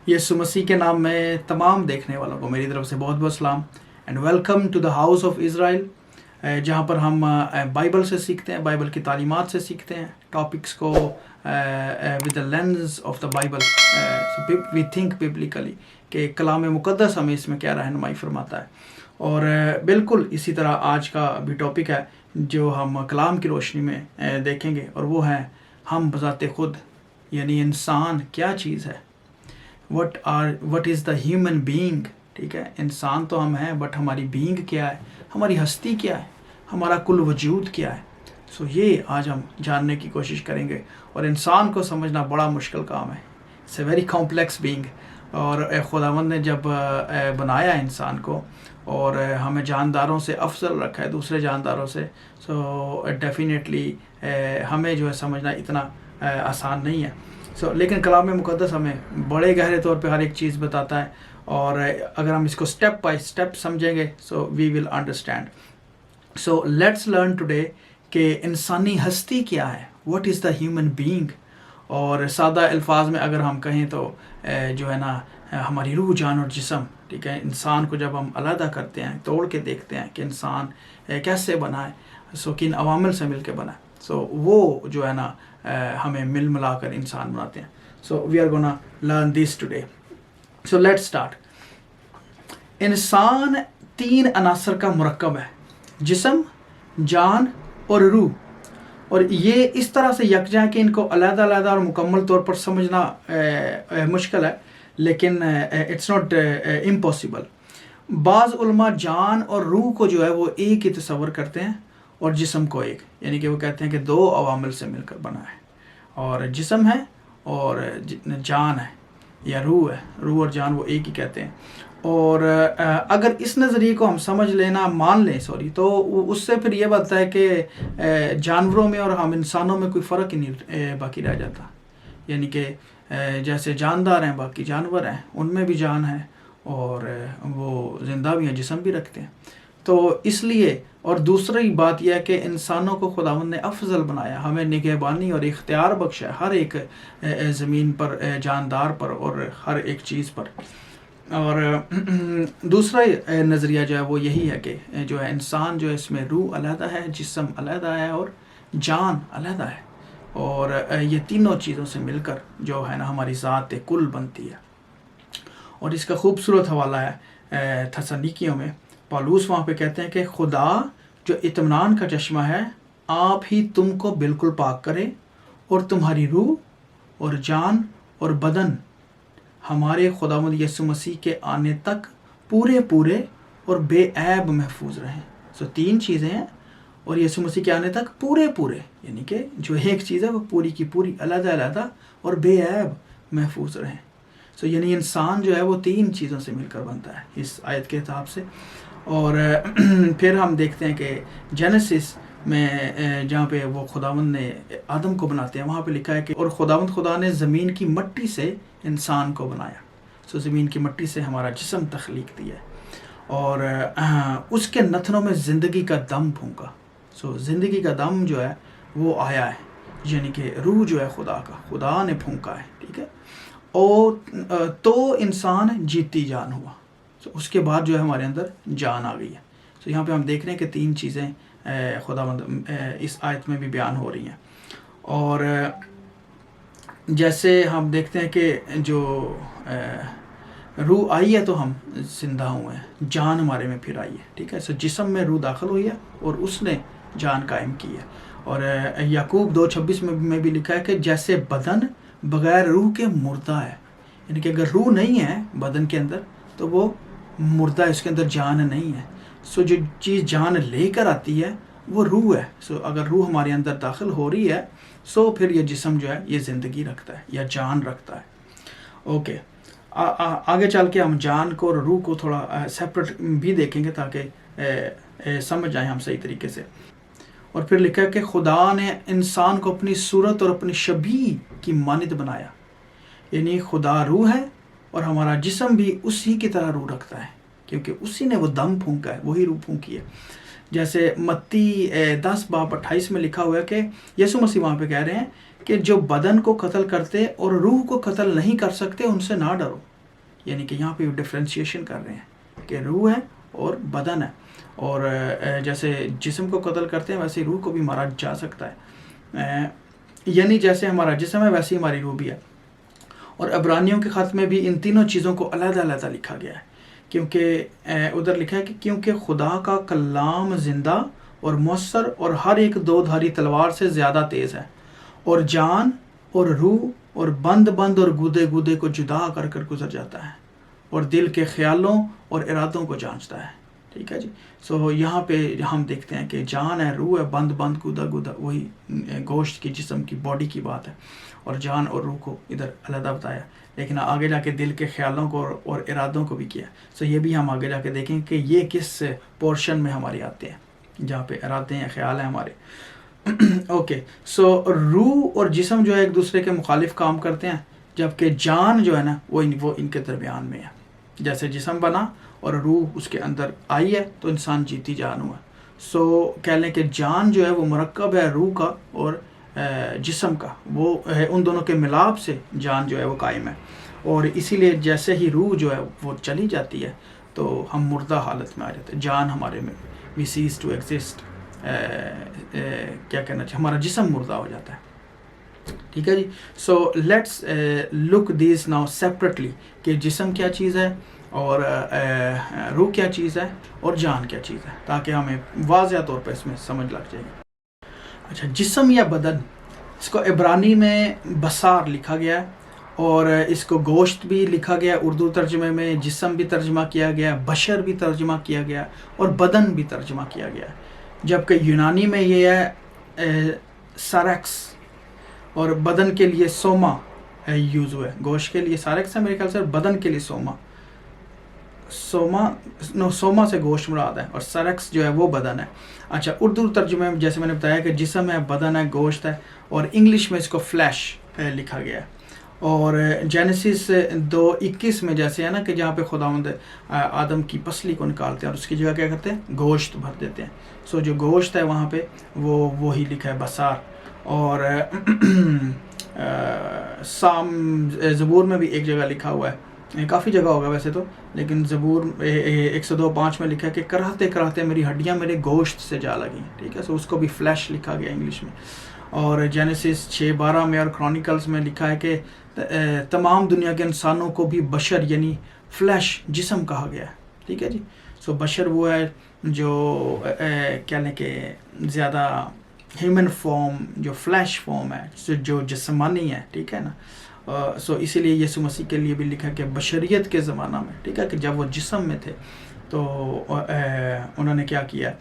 یسوع مسیح کے نام میں تمام دیکھنے والوں کو میری طرف سے بہت بہت سلام and welcome to the house of Israel, جہاں پر ہم بائبل سے سیکھتے ہیں، بائبل کی تعلیمات سے سیکھتے ہیں، ٹاپکس کو with the lens of the Bible we think biblically کہ کلام مقدس ہمیں اس میں کیا رہنمائی فرماتا ہے۔ اور بالکل اسی طرح آج کا بھی ٹاپک ہے جو ہم کلام کی روشنی میں دیکھیں گے، اور وہ ہے ہم بذات خود، یعنی انسان کیا چیز ہے، what is the human being. ٹھیک ہے، انسان تو ہم ہیں، بٹ ہماری بینگ کیا ہے، ہماری ہستی کیا ہے، ہمارا کل وجود کیا ہے۔ یہ آج ہم جاننے کی کوشش کریں گے، اور انسان کو سمجھنا بڑا مشکل کام ہے، it's a very complex being. اور خداوند نے جب بنایا انسان کو اور ہمیں جانداروں سے افضل رکھا ہے، دوسرے جانداروں سے، ڈیفینیٹلی ہمیں جو ہے سمجھنا اتنا آسان نہیں ہے۔ لیکن کلام مقدس ہمیں بڑے گہرے طور پہ ہر ایک چیز بتاتا ہے، اور اگر ہم اس کو اسٹیپ بائی اسٹیپ سمجھیں گے we will understand. Let's learn today کہ انسانی ہستی کیا ہے، what is the human being. اور سادہ الفاظ میں اگر ہم کہیں تو جو ہے نا، ہماری روح، جان اور جسم۔ ٹھیک ہے، انسان کو جب ہم علیحدہ کرتے ہیں، توڑ کے دیکھتے ہیں کہ انسان کیسے بنا ہے، کن عوامل سے مل کے بنا ہے، وہ جو ہے نا ہمیں مل ملا کر انسان بناتے ہیں۔ We are gonna learn this today. Let's start. انسان 3 عناصر کا مرکب ہے، جسم، جان اور روح، اور یہ اس طرح سے یکجا ہے کہ ان کو علیحدہ علیحدہ اور مکمل طور پر سمجھنا مشکل ہے، لیکن اٹس ناٹ امپاسبل۔ بعض علماء جان اور روح کو جو ہے وہ ایک ہی تصور کرتے ہیں، اور جسم کو ایک، یعنی کہ وہ کہتے ہیں کہ 2 عوامل سے مل کر بنا ہے، اور جسم ہے اور جان ہے، یا روح ہے، روح اور جان وہ ایک ہی کہتے ہیں۔ اور اگر اس نظریے کو ہم سمجھ لینا، مان لیں تو اس سے پھر یہ بنتا ہے کہ جانوروں میں اور ہم انسانوں میں کوئی فرق ہی نہیں باقی رہ جاتا، یعنی کہ جیسے جاندار ہیں باقی جانور ہیں، ان میں بھی جان ہے، اور وہ زندہ بھی ہیں، جسم بھی رکھتے ہیں۔ تو اس لیے، اور دوسری بات یہ ہے کہ انسانوں کو خداوند نے افضل بنایا، ہمیں نگہبانی اور اختیار بخشا ہر ایک زمین پر، جاندار پر، اور ہر ایک چیز پر۔ اور دوسرا نظریہ جو ہے وہ یہی ہے کہ جو ہے انسان جو ہے اس میں روح علیحدہ ہے، جسم علیحدہ ہے، اور جان علیحدہ ہے، اور یہ تینوں چیزوں سے مل کر جو ہے نا ہماری ذات کل بنتی ہے۔ اور اس کا خوبصورت حوالہ ہے تھسالونیکیوں میں، پالوس وہاں پہ کہتے ہیں کہ خدا جو اطمینان کا چشمہ ہے، آپ ہی تم کو بالکل پاک کرے، اور تمہاری روح اور جان اور بدن ہمارے خداوند یسوع مسیح کے آنے تک پورے اور بے عیب محفوظ رہیں۔ 3 چیزیں ہیں، اور یسوع مسیح کے آنے تک پورے، یعنی کہ جو ایک چیز ہے وہ پوری کی پوری علیحدہ علیحدہ اور بے عیب محفوظ رہیں۔ یعنی انسان جو ہے وہ 3 چیزوں سے مل کر بنتا ہے اس آیت کے حساب سے۔ اور پھر ہم دیکھتے ہیں کہ جینیسس میں جہاں پہ وہ خداوند نے آدم کو بناتے ہیں، وہاں پہ لکھا ہے کہ اور خدا نے زمین کی مٹی سے انسان کو بنایا۔ زمین کی مٹی سے ہمارا جسم تخلیق دیا ہے، اور اس کے نتنوں میں زندگی کا دم پھونکا۔ زندگی کا دم جو ہے وہ آیا ہے، یعنی کہ روح جو ہے خدا نے پھونکا ہے۔ ٹھیک ہے، اور تو انسان جیتی جان ہوا، اس کے بعد جو ہے ہمارے اندر جان آ گئی ہے۔ یہاں پہ ہم دیکھ رہے ہیں کہ 3 چیزیں خداوند اس آیت میں بھی بیان ہو رہی ہیں۔ اور جیسے ہم دیکھتے ہیں کہ جو روح آئی ہے تو ہم زندہ ہوئے ہیں، جان ہمارے میں پھر آئی ہے۔ ٹھیک ہے، جسم میں روح داخل ہوئی ہے اور اس نے جان قائم کی ہے۔ اور یعقوب 2:26 میں بھی لکھا ہے کہ جیسے بدن بغیر روح کے مردہ ہے، یعنی کہ اگر روح نہیں ہے بدن کے اندر تو وہ مردہ ہے، اس کے اندر جان نہیں ہے۔ جو چیز جان لے کر آتی ہے وہ روح ہے۔ اگر روح ہمارے اندر داخل ہو رہی ہے پھر یہ جسم جو ہے یہ زندگی رکھتا ہے یا جان رکھتا ہے۔ اوکے، آگے چل کے ہم جان کو اور روح کو تھوڑا سیپریٹ بھی دیکھیں گے تاکہ سمجھ جائیں ہم صحیح طریقے سے۔ اور پھر لکھا ہے کہ خدا نے انسان کو اپنی صورت اور اپنی شبیہ کی مانند بنایا، یعنی خدا روح ہے اور ہمارا جسم بھی اسی کی طرح روح رکھتا ہے، کیونکہ اسی نے وہ دم پھونکا ہے، وہی روح پھونکی ہے۔ جیسے متی 10:28 میں لکھا ہوا ہے کہ یسوع مسیح وہاں پہ کہہ رہے ہیں کہ جو بدن کو قتل کرتے اور روح کو قتل نہیں کر سکتے ان سے نہ ڈرو۔ یعنی کہ یہاں پہ ڈفرینشیشن کر رہے ہیں کہ روح ہے اور بدن ہے، اور جیسے جسم کو قتل کرتے ہیں ویسے روح کو بھی مارا جا سکتا ہے، یعنی جیسے ہمارا جسم ہے ویسے ہی ہماری روح بھی ہے۔ اور عبرانیوں کے خط میں بھی ان تینوں چیزوں کو علیحدہ علیحدہ لکھا گیا ہے، کیونکہ ادھر لکھا ہے کہ کیونکہ خدا کا کلام زندہ اور مؤثر اور ہر ایک دو دھاری تلوار سے زیادہ تیز ہے، اور جان اور روح اور بند بند اور گودے گودے کو جدا کر کر گزر جاتا ہے، اور دل کے خیالوں اور ارادوں کو جانچتا ہے۔ ٹھیک ہے جی، سو یہاں پہ ہم دیکھتے ہیں کہ جان ہے، روح ہے، بند بند گودا گودا، وہی گوشت کی جسم کی باڈی کی بات ہے، اور جان اور روح کو ادھر علیحدہ بتایا، لیکن آگے جا کے دل کے خیالوں کو اور ارادوں کو بھی کیا۔ سو یہ بھی ہم آگے جا کے دیکھیں کہ یہ کس پورشن میں ہمارے آتے ہیں جہاں پہ ارادے ہیں، خیال ہیں ہمارے۔ اوکے، سو روح اور جسم جو ہے ایک دوسرے کے مخالف کام کرتے ہیں، جبکہ جان جو ہے نا وہ ان کے درمیان میں ہے۔ جیسے جسم بنا اور روح اس کے اندر آئی ہے تو انسان جیتی جان ہوا۔ سو کہہ لیں کہ جان جو ہے وہ مرکب ہے روح کا اور جسم کا، وہ ان دونوں کے ملاپ سے جان جو ہے وہ قائم ہے، اور اسی لیے جیسے ہی روح جو ہے وہ چلی جاتی ہے تو ہم مردہ حالت میں آ جاتے ہیں، جان ہمارے میں we cease to exist، کیا کہنا چاہیے، ہمارا جسم مردہ ہو جاتا ہے۔ ٹھیک ہے جی، so let's look these now separately کہ جسم کیا چیز ہے اور روح کیا چیز ہے اور جان کیا چیز ہے، تاکہ ہمیں واضح طور پہ اس میں سمجھ لگ جائے۔ اچھا، جسم یا بدن، اس کو عبرانی میں بصار لکھا گیا ہے، اور اس کو گوشت بھی لکھا گیا، اردو ترجمے میں جسم بھی ترجمہ کیا گیا، بشر بھی ترجمہ کیا گیا، اور بدن بھی ترجمہ کیا گیا، جبکہ یونانی میں یہ ہے سارکس، اور بدن کے لیے سوما یوز ہوا ہے۔ گوشت کے لیے سارکس ہے میرے خیال سے، اور بدن کے لیے سوما سے گوشت مراد ہے، اور سارکس جو ہے وہ بدن ہے۔ اچھا، اردو ترجمے میں جیسے میں نے بتایا کہ جسم ہے، بدن ہے، گوشت ہے، اور انگلش میں اس کو فلیش لکھا گیا ہے۔ اور جینیسس 2:21 میں جیسے ہے نا کہ جہاں پہ خداوند آدم کی پسلی کو نکالتے ہیں اور اس کی جگہ کیا کرتے ہیں، گوشت بھر دیتے ہیں۔ سو جو گوشت ہے وہاں پہ وہی لکھا ہے بصار۔ اور زبور میں بھی ایک جگہ لکھا ہوا ہے، کافی جگہ ہوگا ویسے تو، لیکن زبور 102:5 میں لکھا ہے کہ کراہتے کراہتے میری ہڈیاں میرے گوشت سے جا لگیں۔ ٹھیک ہے، سو اس کو بھی فلیش لکھا گیا انگلش میں۔ اور جینیسس 6:12 میں اور کرونیکلز میں لکھا ہے کہ تمام دنیا کے انسانوں کو بھی بشر یعنی فلیش جسم کہا گیا ہے۔ ٹھیک ہے جی، سو بشر وہ ہے جو کیا لیں کہ زیادہ ہیومن فارم، جو فلیش فارم ہے، جو جسمانی ہے۔ ٹھیک ہے نا، سو اسی لیے یسوع مسیح کے لیے بھی لکھا کہ بشریت کے زمانہ میں، ٹھیک ہے، کہ جب وہ جسم میں تھے تو انہوں نے کیا کیا۔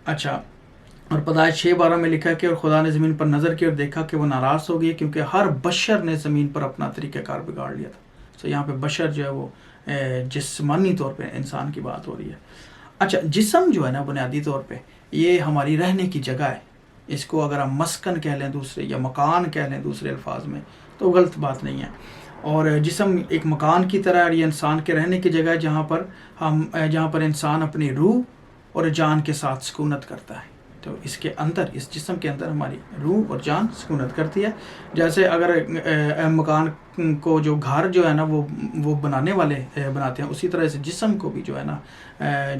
اچھا، اور پیدائش 6:12 میں لکھا کہ اور خدا نے زمین پر نظر کی اور دیکھا کہ وہ ناراض ہو گئی کیونکہ ہر بشر نے زمین پر اپنا طریقہ کار بگاڑ لیا تھا۔ سو یہاں پہ بشر جو ہے وہ جسمانی طور پہ انسان کی بات ہو رہی ہے۔ اچھا، جسم جو ہے نا بنیادی طور پہ یہ ہماری رہنے کی جگہ ہے۔ اس کو اگر ہم مسکن کہہ لیں دوسرے، یا مکان کہہ لیں دوسرے الفاظ میں، تو غلط بات نہیں ہے۔ اور جسم ایک مکان کی طرح، یہ انسان کے رہنے کی جگہ ہے جہاں پر انسان اپنی روح اور جان کے ساتھ سکونت کرتا ہے۔ تو اس کے اندر، اس جسم کے اندر ہماری روح اور جان سکونت کرتی ہے۔ جیسے اگر مکان کو جو گھر جو ہے نا وہ بنانے والے بناتے ہیں، اسی طرح سے جسم کو بھی جو ہے نا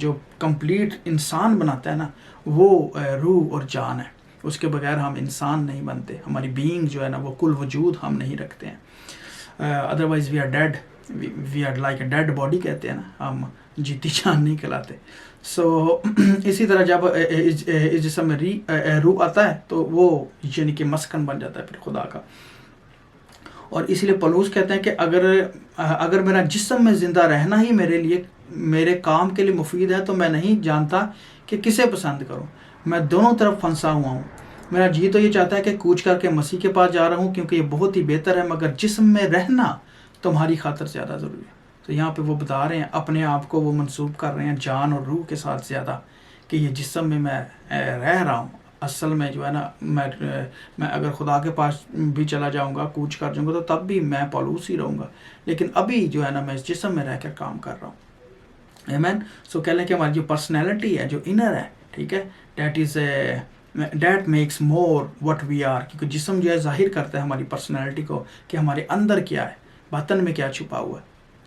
جو کمپلیٹ انسان بناتا ہے نا وہ روح اور جان ہے۔ اس کے بغیر ہم انسان نہیں بنتے، ہماری بینگ جو ہے نا وہ کل وجود ہم نہیں رکھتے ہیں۔ Otherwise we are dead, we are like a dead body کہتے ہیں نا، ہم جیتی جان نہیں کہلاتے۔ سو اسی طرح جب اس جسم میں روح آتا ہے تو وہ یعنی کہ مسکن بن جاتا ہے پھر خدا کا۔ اور اسی لیے پولس کہتے ہیں کہ اگر میرا جسم میں زندہ رہنا ہی میرے کام کے لیے مفید ہے تو میں نہیں جانتا کہ کسے پسند کروں۔ میں دونوں طرف پھنسا ہوا ہوں۔ میرا جی تو یہ چاہتا ہے کہ کوچ کر کے مسیح کے پاس جا رہا ہوں کیونکہ یہ بہت ہی بہتر ہے، مگر جسم میں رہنا تمہاری خاطر زیادہ ضروری ہے۔ تو یہاں پہ وہ بتا رہے ہیں، اپنے آپ کو وہ منسوب کر رہے ہیں جان اور روح کے ساتھ زیادہ، کہ یہ جسم میں رہ رہا ہوں، اصل میں جو ہے نا میں اگر خدا کے پاس بھی چلا جاؤں گا، کوچ کر جاؤں گا، تو تب بھی میں پولوس ہی رہوں گا، لیکن ابھی جو ہے نا میں اس جسم میں رہ کر کام کر رہا ہوں۔ آمین۔ سو کہہ لیں کہ ہماری جو پرسنالٹی ہے، جو انر ہے، ٹھیک ہے، that makes more what we are, کیونکہ جسم جو ہے ظاہر کرتا ہے ہماری پرسنالٹی کو کہ ہمارے اندر کیا ہے، باطن میں کیا چھپا ہوا ہے۔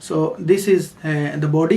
So this is the body,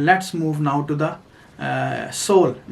let's move now to the soul।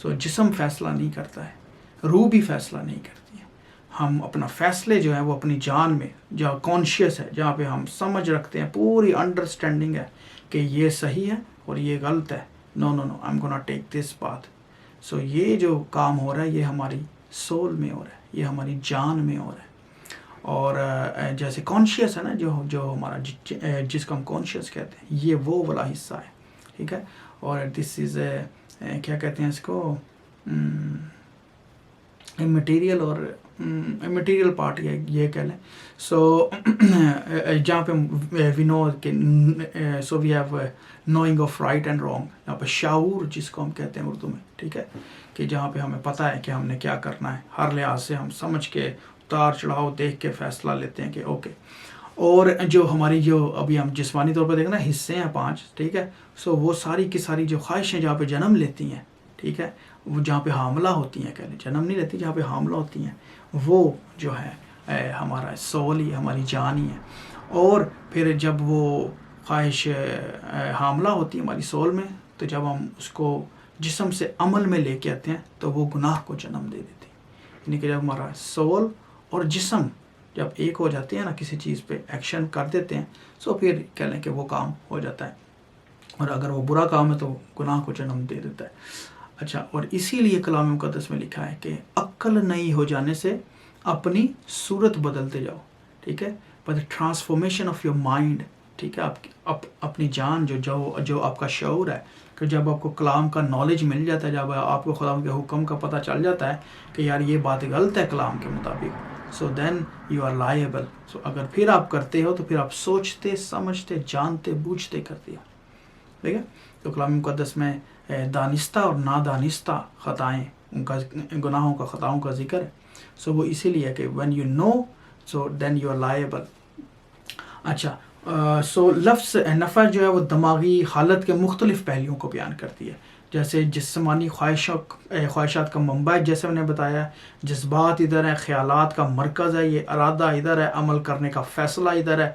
سو جسم فیصلہ نہیں کرتا ہے, روح بھی فیصلہ نہیں کرتی ہے. ہم اپنا فیصلے جو ہیں وہ اپنی جان میں, جہاں کانشیس ہے, جہاں پہ ہم سمجھ رکھتے ہیں, پوری انڈرسٹینڈنگ ہے کہ یہ صحیح ہے اور یہ غلط ہے, نو نو نو I am gonna take this path. سو یہ جو کام ہو رہا ہے یہ ہماری سول میں ہو رہا ہے, یہ ہماری جان میں ہو رہا ہے. اور جیسے کانشیس ہے نا, جو ہمارا جس کو ہم کانشیس کہتے ہیں, یہ وہ والا حصہ ہے, ٹھیک ہے. اور دس از کیا کہتے ہیں اس کو, مٹیریل اور مٹیریل پارٹ یہ کہہ لیں. سو جہاں پہ وی نو کہ so we have knowing of right and wrong, یہاں پہ شعور جس کو ہم کہتے ہیں اردو میں, ٹھیک ہے, کہ جہاں پہ ہمیں پتہ ہے کہ ہم نے کیا کرنا ہے, ہر لحاظ سے ہم سمجھ کے اتار چڑھاؤ دیکھ کے فیصلہ لیتے ہیں کہ اوکے. اور جو ہماری جو ابھی ہم جسمانی طور پہ دیکھیں نا حصے ہیں 5, ٹھیک ہے. سو وہ ساری کی ساری جو خواہشیں جہاں پہ جنم لیتی ہیں, ٹھیک ہے, وہ جہاں پہ حاملہ ہوتی ہیں, کہہ لیں جنم نہیں لیتی, جہاں پہ حاملہ ہوتی ہیں, وہ جو ہے ہمارا سول ہی, ہماری جان ہی ہے. اور پھر جب وہ خواہش حاملہ ہوتی ہے ہماری سول میں, تو جب ہم اس کو جسم سے عمل میں لے کے آتے ہیں تو وہ گناہ کو جنم دے دیتی ہے. یعنی کہ جب ہمارا سول اور جسم جب ایک ہو جاتے ہیں نا, کسی چیز پہ ایکشن کر دیتے ہیں, سو پھر کہہ لیں کہ وہ کام ہو جاتا ہے, اور اگر وہ برا کام ہے تو گناہ کو جنم دے دیتا ہے. اچھا, اور اسی لیے کلام مقدس میں لکھا ہے کہ عقل نئی ہو جانے سے اپنی صورت بدلتے جاؤ, ٹھیک ہے, by the transformation of your mind, ٹھیک ہے. اپنی جان جو آپ کا شعور ہے, کہ جب آپ کو کلام کا نالج مل جاتا ہے, جب آپ کو خدا کے حکم کا پتہ چل جاتا ہے کہ یار یہ بات غلط ہے کلام کے مطابق, سو دین یو آر لائبل. سو اگر پھر آپ کرتے ہو تو پھر آپ سوچتے سمجھتے جانتے بوجھتے کرتے ہو, ٹھیک ہے. تو کلام مقدس میں دانستہ اور نادانستہ خطائیں, ان کا گناہوں کا خطاؤں کا ذکر ہے. سو وہ اسی لیے کہ when you know so then you are liable. اچھا, سو لفظ نفع جو ہے وہ دماغی حالت کے مختلف پہلوؤں کو بیان کرتی ہے, جیسے جسمانی خواہشات کا منبع ہے, جیسے میں نے بتایا, جذبات ادھر ہے, خیالات کا مرکز ہے, یہ ارادہ ادھر ہے, عمل کرنے کا فیصلہ ادھر ہے.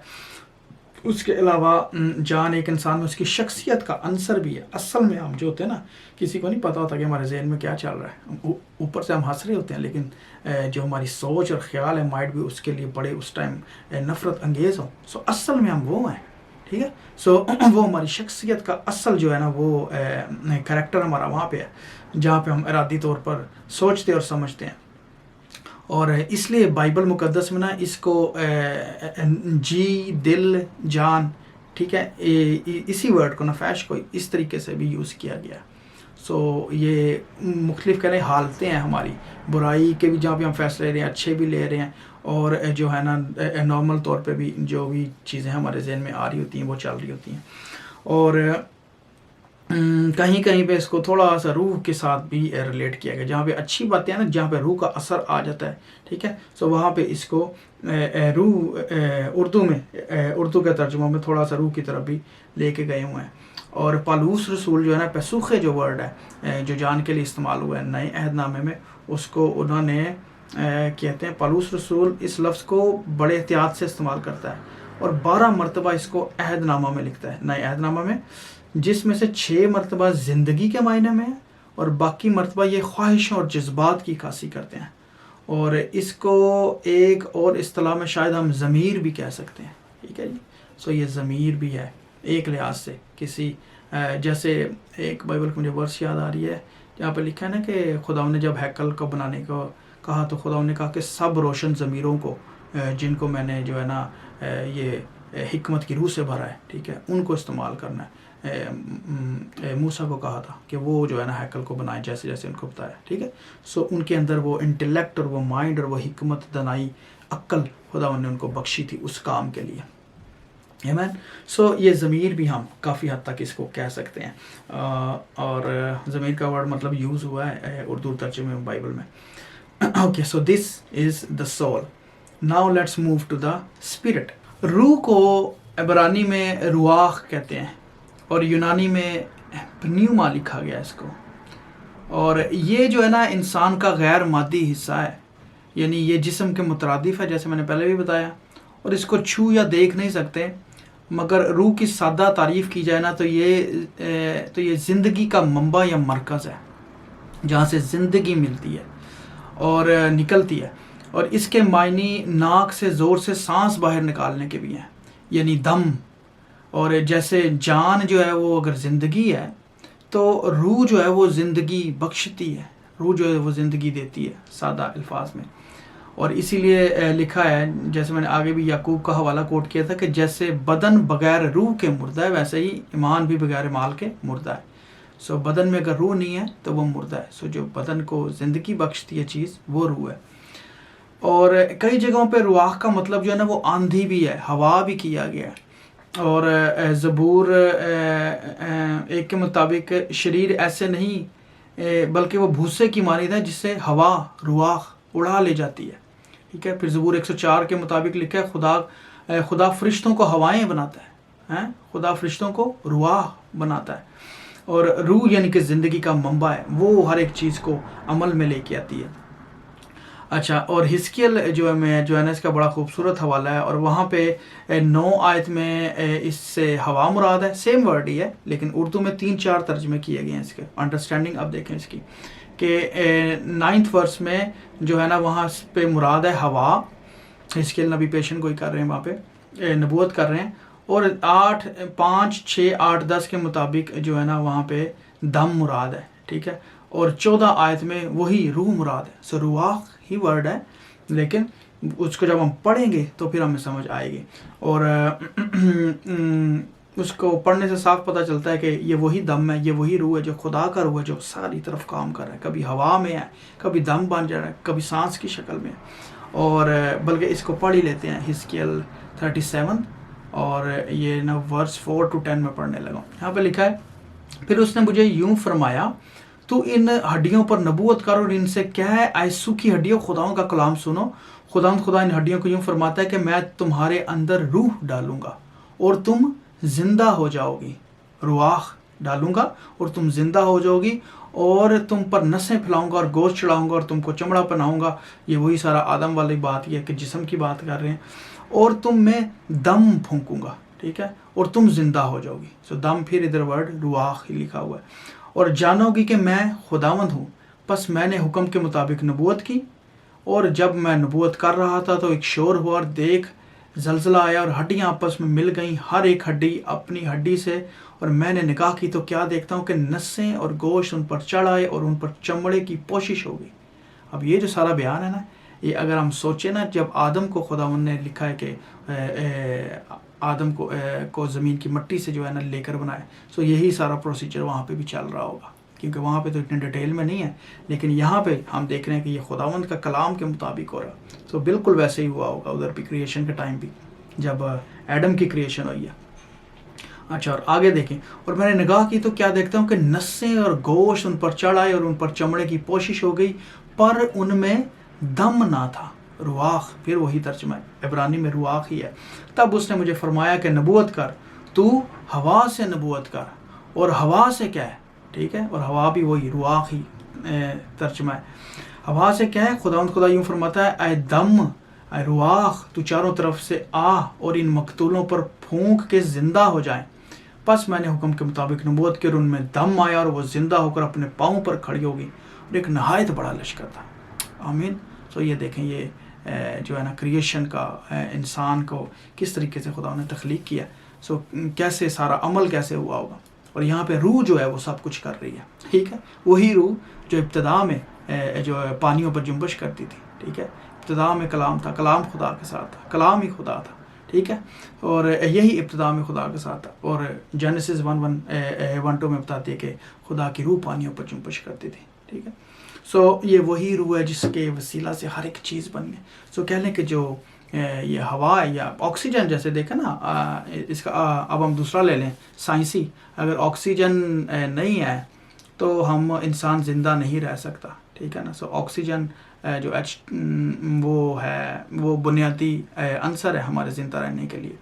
اس کے علاوہ جان ایک انسان میں اس کی شخصیت کا عنصر بھی ہے. اصل میں ہم جو ہوتے ہیں نا, کسی کو نہیں پتہ ہوتا کہ ہمارے ذہن میں کیا چل رہا ہے, اوپر سے ہم ہنس رہے ہوتے ہیں, لیکن جو ہماری سوچ اور خیال ہے, مائنڈ بھی اس کے لیے بڑے اس ٹائم نفرت انگیز ہوں. سو اصل میں ہم وہ ہیں, ٹھیک ہے. سو وہ ہماری شخصیت کا اصل جو ہے نا, وہ کریکٹر ہمارا وہاں پہ ہے, جہاں پہ ہم ارادی طور پر سوچتے اور سمجھتے ہیں. اور اس لیے بائبل مقدس میں نا اس کو جی, دل, جان, ٹھیک ہے, اسی ورڈ کو, نفیش کو اس طریقے سے بھی یوز کیا گیا. سو یہ مختلف کریں حالتیں ہیں ہماری, برائی کے بھی جہاں پہ ہم فیصلے لے رہے ہیں, اچھے بھی لے رہے ہیں, اور جو ہے نا نارمل طور پہ بھی جو بھی چیزیں ہمارے ذہن میں آ رہی ہوتی ہیں وہ چل رہی ہوتی ہیں. اور کہیں کہیں پہ اس کو تھوڑا سا روح کے ساتھ بھی ریلیٹ کیا گیا, جہاں پہ اچھی باتیں ہیں نا, جہاں پہ روح کا اثر آ جاتا ہے, ٹھیک ہے. سو وہاں پہ اس کو روح اردو کے ترجمہ میں تھوڑا سا روح کی طرف بھی لے کے گئے ہوئے ہیں. اور پالوس رسول جو ہے نا, پیسوخے جو ورڈ ہے جو جان کے لیے استعمال ہوا ہے نئے عہد نامے میں, اس کو انہوں نے کہتے ہیں, پالوس رسول اس لفظ کو بڑے احتیاط سے استعمال کرتا ہے, اور 12 مرتبہ اس کو عہد نامہ میں لکھتا ہے, نئے عہد نامہ میں, جس میں سے 6 مرتبہ زندگی کے معنی میں ہے, اور باقی مرتبہ یہ خواہشوں اور جذبات کی عکاسی کرتے ہیں. اور اس کو ایک اور اصطلاح میں شاید ہم ضمیر بھی کہہ سکتے ہیں, ٹھیک ہے جی. سو یہ ضمیر بھی ہے ایک لحاظ سے, کسی جیسے ایک بائبل کو مجھے ورس یاد آ رہی ہے جہاں پہ لکھا ہے نا کہ خدا نے جب ہیکل کو بنانے کو کہا, تو خدا نے کہا کہ سب روشن ضمیروں کو, جن کو میں نے جو ہے نا یہ حکمت کی روح سے بھرا ہے, ٹھیک ہے, ان کو استعمال کرنا ہے. موسیٰ کو کہا تھا کہ وہ جو ہے نا ہیکل کو بنائے جیسے جیسے ان کو بتایا, ٹھیک ہے. سو ان کے اندر وہ انٹلیکٹ اور وہ مائنڈ اور وہ حکمت, دانائی, عقل خدا نے ان کو بخشی تھی اس کام کے لیے. آمین. سو یہ ضمیر بھی ہم کافی حد تک اس کو کہہ سکتے ہیں, اور ضمیر کا ورڈ مطلب یوز ہوا ہے اردو ترجمے میں بائبل میں. Okay, so this is the soul. Now let's move to the spirit. روح کو عبرانی میں رواح کہتے ہیں, اور یونانی میں پنیوما لکھا گیا اس کو. اور یہ جو ہے نا انسان کا غیر مادی حصہ ہے, یعنی یہ جسم کے مترادف ہے, جیسے میں نے پہلے بھی بتایا, اور اس کو چھو یا دیکھ نہیں سکتے. مگر روح کی سادہ تعریف کی جائے نا, تو یہ زندگی کا منبع یا مرکز ہے. جہاں سے زندگی ملتی ہے اور نکلتی ہے، اور اس کے معنی ناک سے زور سے سانس باہر نکالنے کے بھی ہیں، یعنی دم. اور جیسے جان جو ہے وہ اگر زندگی ہے تو روح جو ہے وہ زندگی بخشتی ہے، روح جو ہے وہ زندگی دیتی ہے سادہ الفاظ میں. اور اسی لیے لکھا ہے، جیسے میں نے آگے بھی یعقوب کا حوالہ کوٹ کیا تھا، کہ جیسے بدن بغیر روح کے مردہ ہے، ویسے ہی ایمان بھی بغیر مال کے مردہ ہے. سو بدن میں اگر روح نہیں ہے تو وہ مردہ ہے. سو جو بدن کو زندگی بخشتی ہے چیز وہ روح ہے. اور کئی جگہوں پہ رواح کا مطلب جو ہے نا وہ آندھی بھی ہے، ہوا بھی کیا گیا ہے. اور زبور 1 کے مطابق شریر ایسے نہیں بلکہ وہ بھوسے کی مانند ہے جس سے ہوا رواح اڑا لے جاتی ہے. ٹھیک ہے. پھر زبور 104 کے مطابق لکھا ہے خدا فرشتوں کو ہوائیں بناتا ہے، خدا فرشتوں کو رواح بناتا ہے. اور روح یعنی کہ زندگی کا منبع ہے، وہ ہر ایک چیز کو عمل میں لے کے آتی ہے. اچھا، اور حزقیل جو ہے نا اس کا بڑا خوبصورت حوالہ ہے، اور وہاں پہ 9 آیت میں اس سے ہوا مراد ہے، سیم ورڈ ہی ہے لیکن اردو میں 3-4 ترجمے کیے گئے ہیں اس کے. انڈرسٹینڈنگ اب دیکھیں اس کی کہ 9 ورس میں جو ہے نا وہاں پہ مراد ہے ہوا. حزقیل نبی پیشن کوئی کر رہے ہیں وہاں پہ نبوت کر رہے ہیں. اور 5, 6, 8, 10 کے مطابق جو ہے نا وہاں پہ دم مراد ہے. ٹھیک ہے. اور 14 آیت میں وہی روح مراد ہے. سو رواح ہی ورڈ ہے لیکن اس کو جب ہم پڑھیں گے تو پھر ہمیں سمجھ آئے گی. اور اس کو پڑھنے سے صاف پتہ چلتا ہے کہ یہ وہی دم ہے، یہ وہی روح ہے جو خدا کا روح ہے، جو ساری طرف کام کر رہا ہے. کبھی ہوا میں ہے، کبھی دم بن جا رہا ہے، کبھی سانس کی شکل میں. اور بلکہ اس کو پڑھ ہی لیتے ہیں حزقیل 37 اور یہ نا ورس 4 to 10 میں پڑھنے لگا. یہاں پہ لکھا ہے، پھر اس نے مجھے یوں فرمایا، تو ان ہڈیوں پر نبوت کر اور ان سے کیا ہے، اے سوکھی ہڈیوں خداؤں کا کلام سنو. خدا ان ہڈیوں کو یوں فرماتا ہے کہ میں تمہارے اندر روح ڈالوں گا اور تم زندہ ہو جاؤ گی. رواح ڈالوں گا اور تم زندہ ہو جاؤ گی، اور تم پر نسیں پھیلاؤں گا اور گوشت چڑھاؤں گا اور تم کو چمڑا پہناؤں گا. یہ وہی سارا آدم والی بات یہ ہے کہ جسم کی بات کر رہے ہیں. اور تم میں دم پھونکوں گا. ٹھیک ہے. اور تم زندہ ہو جاؤ گی. سو دم پھر ادھر ورڈ رواح ہی لکھا ہوا ہے. اور جانو گی کہ میں خداوند ہوں. پس میں نے حکم کے مطابق نبوت کی، اور جب میں نبوت کر رہا تھا تو ایک شور ہوا اور دیکھ زلزلہ آیا اور ہڈیاں آپس میں مل گئیں، ہر ایک ہڈی اپنی ہڈی سے. اور میں نے نگاہ کی تو کیا دیکھتا ہوں کہ نسیں اور گوشت ان پر چڑھ آئے اور ان پر چمڑے کی پوشش ہو گئی. اب یہ جو سارا بیان ہے نا، یہ اگر ہم سوچیں نا، جب آدم کو خداوند نے لکھا ہے کہ آدم کو زمین کی مٹی سے جو ہے نا لے کر بنائے، سو یہی سارا پروسیجر وہاں پہ بھی چل رہا ہوگا، کیونکہ وہاں پہ تو اتنے ڈیٹیل میں نہیں ہے، لیکن یہاں پہ ہم دیکھ رہے ہیں کہ یہ خداوند کا کلام کے مطابق ہو رہا. سو بالکل ویسے ہی ہوا ہوگا ادھر بھی کریشن کے ٹائم بھی، جب ایڈم کی کریشن ہوئی ہے. اچھا، اور آگے دیکھیں، اور میں نے نگاہ کی تو کیا دیکھتا ہوں کہ نسیں اور گوشت ان پر چڑھ آئے اور ان پر چمڑے کی پوشش ہو گئی، پر ان میں دم نہ تھا. رواح پھر وہی ترجمہ ہے، عبرانی میں رواح ہی ہے. تب اس نے مجھے فرمایا کہ نبوت کر، تو ہوا سے نبوت کر. اور ہوا سے کیا ہے؟ ٹھیک ہے. اور ہوا بھی وہی رواح ہی ترجمہ ہے. ہوا سے کیا ہے؟ خدا یوں فرماتا ہے، اے دم، اے رواح، تو چاروں طرف سے آ اور ان مقتولوں پر پھونک کے زندہ ہو جائیں. پس میں نے حکم کے مطابق نبوت کی اور ان میں دم آیا اور وہ زندہ ہو کر اپنے پاؤں پر کھڑی ہو گئی، اور ایک نہایت بڑا لشکر تھا. آمین. تو یہ دیکھیں، یہ جو ہے نا کریشن کا، انسان کو کس طریقے سے خدا نے تخلیق کیا. سو کیسے سارا عمل کیسے ہوا ہوگا. اور یہاں پہ روح جو ہے وہ سب کچھ کر رہی ہے. ٹھیک ہے. وہی روح جو ابتدا میں جو پانیوں پر جنبش کرتی تھی. ٹھیک ہے. ابتدا میں کلام تھا، کلام خدا کے ساتھ تھا، کلام ہی خدا تھا. ٹھیک ہے. اور یہی ابتدا میں خدا کے ساتھ تھا. اور جینیسس 1:2 میں بتاتی ہے کہ خدا کی روح پانیوں پر جنبش کرتی تھی. ٹھیک ہے. سو یہ وہی روح ہے جس کے وسیلہ سے ہر ایک چیز بنی ہے. سو کہہ لیں کہ جو یہ ہوا یا آکسیجن جیسے دیکھیں نا، اس کا اب ہم دوسرا لے لیں سائنسی. اگر آکسیجن نہیں ہے تو ہم انسان زندہ نہیں رہ سکتا. ٹھیک ہے نا. سو آکسیجن جو وہ ہے، وہ بنیادی عنصر ہے ہمارے زندہ رہنے کے لیے.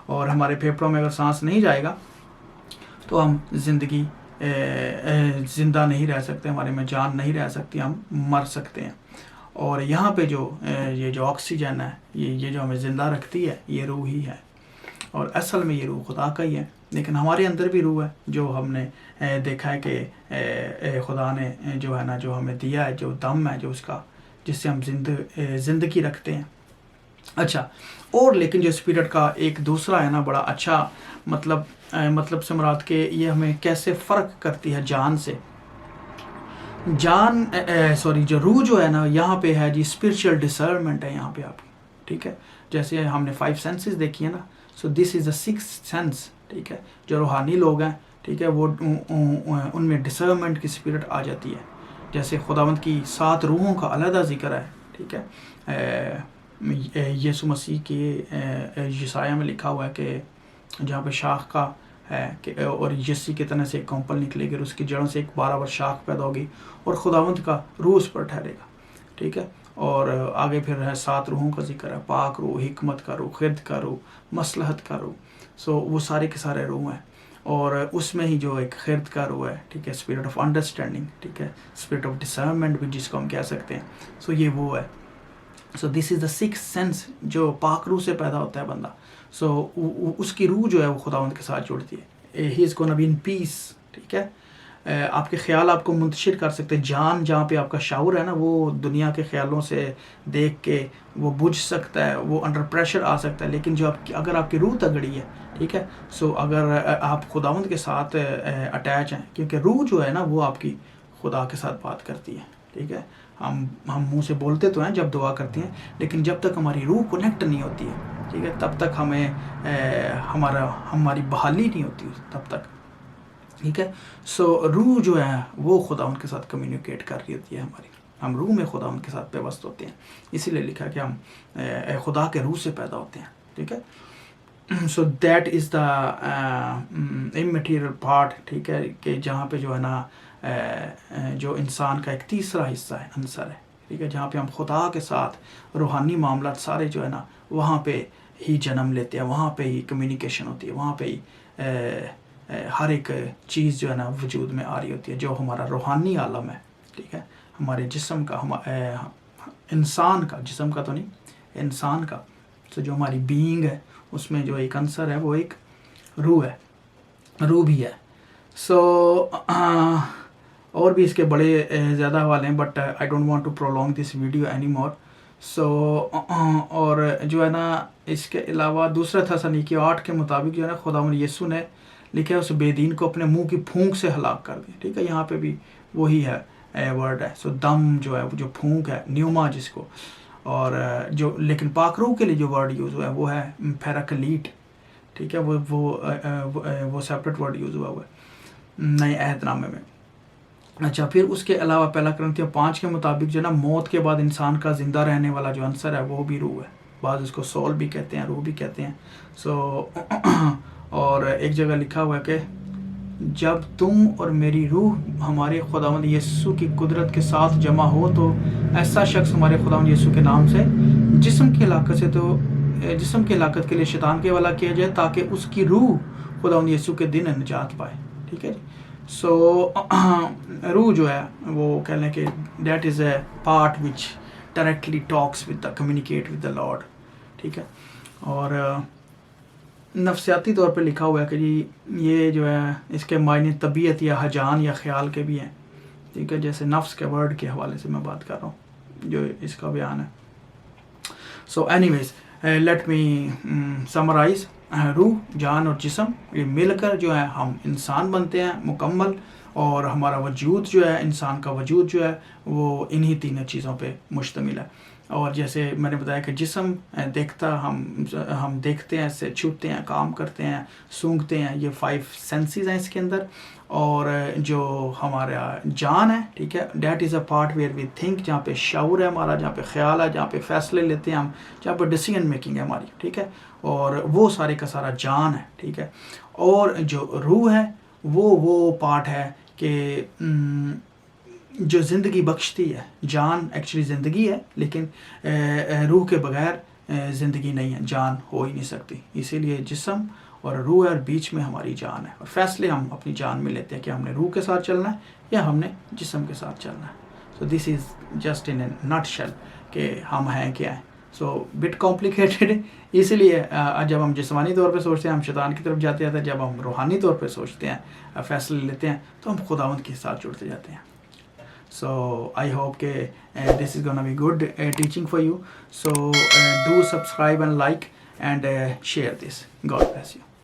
اور ہمارے پھیپھڑوں میں اگر سانس نہیں جائے گا تو ہم زندہ نہیں رہ سکتے، ہمارے میں جان نہیں رہ سکتی، ہم مر سکتے ہیں. اور یہاں پہ یہ جو آکسیجن ہے، یہ جو ہمیں زندہ رکھتی ہے، یہ روح ہی ہے. اور اصل میں یہ روح خدا کا ہی ہے، لیکن ہمارے اندر بھی روح ہے جو ہم نے دیکھا ہے کہ خدا نے جو ہے نا جو ہمیں دیا ہے، جو دم ہے جو اس کا، جس سے ہم زندگی رکھتے ہیں. اچھا، اور لیکن جو اسپرٹ کا ایک دوسرا ہے نا بڑا اچھا مطلب سے مراد کہ یہ ہمیں کیسے فرق کرتی ہے جان سے. جو روح جو ہے نا یہاں پہ ہے جی اسپرچل ڈسرنمنٹ ہے یہاں پہ آپ کی. ٹھیک ہے، جیسے ہم نے 5 سینسز دیکھی ہیں نا، سو this is the 6th sense. ٹھیک ہے، جو روحانی لوگ ہیں ٹھیک ہے وہ ان میں ڈسرنمنٹ کی اسپرٹ آ جاتی ہے. جیسے خداوند کی 7 روحوں کا علیحدہ ذکر ہے. ٹھیک ہے، یسوع مسیح کے یسایہ میں لکھا ہوا ہے کہ جہاں پہ شاخ کا ہے کہ اور یسی کے تنے سے ایک کمپل نکلے گی اور اس کی جڑوں سے ایک 12 بار شاخ پیدا ہوگی اور خداوند کا روح اس پر ٹھہرے گا. ٹھیک ہے، اور آگے پھر ہے 7 روحوں کا ذکر ہے، پاک روح، حکمت کا روح، خرد کا روح، مصلحت کا روح. سو وہ سارے کے سارے روح ہیں، اور اس میں ہی جو ایک خرد کا روح ہے. ٹھیک ہے، اسپرٹ آف انڈرسٹینڈنگ. ٹھیک ہے، اسپرٹ آف ڈسرنمنٹ بھی جس کو ہم کہہ سکتے ہیں. سو یہ وہ ہے. سو this is the 6th sense جو پاک روح سے پیدا ہوتا ہے بندہ. سو اس کی روح جو ہے وہ خداوند کے ساتھ جڑتی ہے. ہی از گونا بی ان پیس. ٹھیک ہے، آپ کے خیال آپ کو منتشر کر سکتے. جان جہاں پہ آپ کا شعور ہے نا وہ دنیا کے خیالوں سے دیکھ کے وہ بجھ سکتا ہے، وہ انڈر پریشر آ سکتا ہے. لیکن جو اگر آپ کی روح تگڑی ہے، ٹھیک ہے، سو اگر آپ خداوند کے ساتھ اٹیچ ہیں، کیونکہ روح جو ہے نا وہ آپ کی خدا کے ساتھ بات کرتی ہے. ٹھیک ہے، ہم منہ سے بولتے تو ہیں جب دعا کرتے ہیں، لیکن جب تک ہماری روح کنیکٹ نہیں ہوتی ہے، ٹھیک ہے، تب تک ہماری بحالی نہیں ہوتی تب تک. ٹھیک ہے، سو روح جو ہے وہ خدا ان کے ساتھ کمیونیکیٹ کر رہی ہوتی ہے ہماری. ہم روح میں خدا ان کے ساتھ پیوست ہوتے ہیں. اسی لیے لکھا کہ ہم خدا کے روح سے پیدا ہوتے ہیں. ٹھیک ہے، so that is the اممیٹیریل part. ٹھیک ہے، کہ جہاں پہ جو ہے نا جو انسان کا ایک تیسرا حصہ ہے، عنصر ہے. ٹھیک ہے، جہاں پہ ہم خدا کے ساتھ روحانی معاملات سارے جو ہے نا وہاں پہ ہی جنم لیتے ہیں، وہاں پہ ہی کمیونیکیشن ہوتی ہے، وہاں پہ ہی ہر ایک چیز جو ہے نا وجود میں آ رہی ہوتی ہے جو ہمارا روحانی عالم ہے. ٹھیک ہے، ہمارے جسم کا، انسان کا، جسم کا تو نہیں، انسان کا. تو جو ہماری بینگ ہے اس میں جو ایک عنصر ہے وہ ایک روح ہے، روح بھی ہے. سو اور بھی اس کے بڑے زیادہ حوالے ہیں، but I don't want to prolong this video any more. سو اور جو ہے نا اس کے علاوہ دوسرا تھسلونیکی 8 کے مطابق جو ہے نا خداوند یسوع نے لکھا ہے اس بے دین کو اپنے منہ کی پھونک سے ہلاک کر دیں. ٹھیک ہے، یہاں پہ بھی وہی ہے ورڈ ہے. سو دم جو ہے وہ پھونک ہے، نیوما جس کو، اور جو لیکن پاک روح کے لیے جو ورڈ یوز ہوا ہے وہ ہے پیراکلیٹ. ٹھیک ہے، وہ سیپریٹ ورڈ یوز ہوا ہے نئے عہد نامے میں. اچھا، پھر اس کے علاوہ پہلا کرنتھیوں 5 کے مطابق جو ہے نا موت کے بعد انسان کا زندہ رہنے والا جو عنصر ہے وہ بھی روح ہے. بعض اس کو سول بھی کہتے ہیں، روح بھی کہتے ہیں. سو اور ایک جگہ لکھا ہوا ہے کہ جب تم اور میری روح ہمارے خداوند یسوع کی قدرت کے ساتھ جمع ہو تو ایسا شخص ہمارے خداوند یسوع کے نام سے جسم کی ہلاکت کے لیے شیطان کے حوالہ کیا جائے تاکہ اس کی روح خداوند یسوع کے دن نجات پائے. ٹھیک ہے جی. سو روح جو ہے وہ کہہ لیں کہ that is a part which directly talks with the communicate with the lord. ٹھیک ہے، اور نفسیاتی طور پہ لکھا ہوا ہے کہ جی یہ جو ہے اس کے معنی طبیعت یا ہجان یا خیال کے بھی ہیں. ٹھیک ہے، جیسے نفس کے ورڈ کے حوالے سے میں بات کر رہا ہوں جو اس کا بیان ہے. سو اینی ویز لیٹ می سمرائز. روح، جان اور جسم یہ مل کر جو ہے ہم انسان بنتے ہیں مکمل، اور ہمارا وجود جو ہے، انسان کا وجود جو ہے وہ انہی تینوں چیزوں پہ مشتمل ہے. اور جیسے میں نے بتایا کہ جسم دیکھتا، ہم دیکھتے ہیں، سے چھوتے ہیں، کام کرتے ہیں، سونگھتے ہیں، یہ 5 سینسز ہیں اس کے اندر. اور جو ہمارا جان ہے، ٹھیک ہے، that is a part where we think, جہاں پہ شعور ہے ہمارا، جہاں پہ خیال ہے، جہاں پہ فیصلے لیتے ہیں ہم، جہاں پہ ڈیسیژن میکنگ ہے ہماری. ٹھیک ہے، اور وہ سارے کا سارا جان ہے. ٹھیک ہے، اور جو روح ہے وہ پارٹ ہے کہ جو زندگی بخشتی ہے. جان ایکچولی زندگی ہے، لیکن روح کے بغیر زندگی نہیں ہے، جان ہو ہی نہیں سکتی. اسی لیے جسم اور روح اور بیچ میں ہماری جان ہے، اور فیصلے ہم اپنی جان میں لیتے ہیں کہ ہم نے روح کے ساتھ چلنا ہے یا ہم نے جسم کے ساتھ چلنا ہے. سو this is just in a nut shell کہ ہم ہیں کیا ہیں. So but complicated. اسی لیے جب ہم جسمانی طور پہ سوچتے ہیں ہم شیطان کی طرف جاتے ہیں, جب ہم روحانی طور پہ سوچتے ہیں, فیصلے لیتے ہیں, تو ہم خداوند کے ساتھ جڑتے جاتے ہیں. So I hope this is gonna be good teaching for you. So do subscribe and like and share this. God bless you.